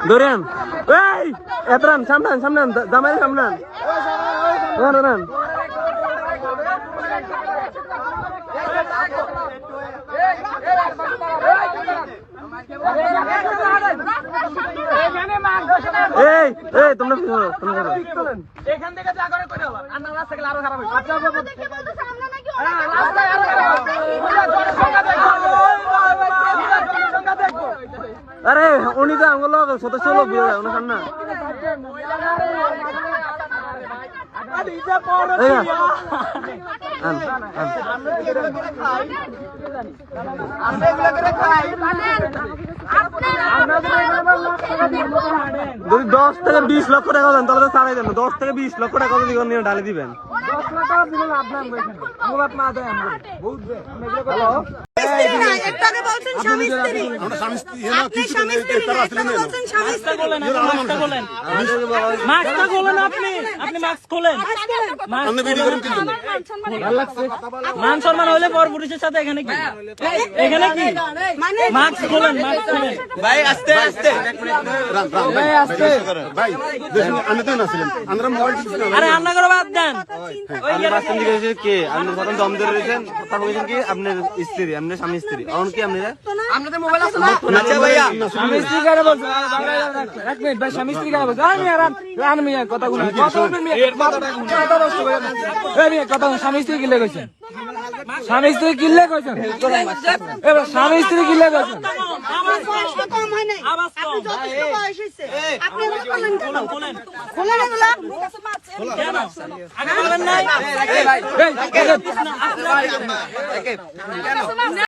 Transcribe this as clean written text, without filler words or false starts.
ধরেন এই এতরান সামনান সামনান জামাই সামনান ধরেন এই এই তোমরা কি করো তোমরা এখান থেকে যা করে কই দাও আর না রাস্তা গেলে আরো খারাপ হবে আচ্ছা দেখে বলতে সামনে নাকি রাস্তায় আরো খারাপ হবে জনসংখ্যা দেখো আরে উনি তো আমগো লোক সদস্য লোক বিয়ে হয় ওনা না আরে ইটা পড়ো আমরা এগুলা করে খাই যদি 10 থেকে 20 লক্ষ টাকা দেন তাহলে তো ছাড়াই দেন 10 থেকে 20 লক্ষ টাকা যদি নিয়ে ঢালে দিবেন 10 লাখ টাকা দিলে লাভ না আমরা এখানে অনুবাদ না দেয় আমরা বহুত হ্যালো একটাকে বলছেন স্বামী স্ত্রী আমরা স্বামী স্ত্রী না কিছু নেই তারা আসলে নেই মাস্কটা বলেন মাস্কটা বলেন মাস্কটা বলেন আপনি মাস্ক খোলেন আপনি ভিডিও করেন কি ভালো লাগছে মান সম্মান হইলে পর পুলিশের সাথে এখানে কি মাস্ক খোলেন ভাই আস্তে আস্তে ভাই আস্তে ভাই আমি তো নাছিলাম আমরা মোবাইল আরে আমরা করে বাদ দেন ওই রাস্তা দিকে এসে কে আপনি প্রথম দম ধরে রয়েছেন কথা বলেছেন কি আপনার স্ত্রী আপনার স্বামী স্ত্রী এখন কি আপনারা আপনাদের মোবাইল আছে না আচ্ছা ভাইয়া স্বামী স্ত্রী কারে বলছেন এক মিনিট ভাই স্বামী স্ত্রী কারে বলছেন আমি রান মিয়া কথা বলুন কথা নষ্ট করেন এই মিয়া কথা স্বামী স্ত্রী কি কইছেন স্বামী স্ত্রী কিল্লে কইছেন এবার স্বামী স্ত্রী কিল্লে কইছেন আমার বয়স কম হয় নাই আপনি যথেষ্ট বয়স হইছে আপনি বলেন খোলেন এগুলা কেন আগে বলেন নাই এই ভাই কেন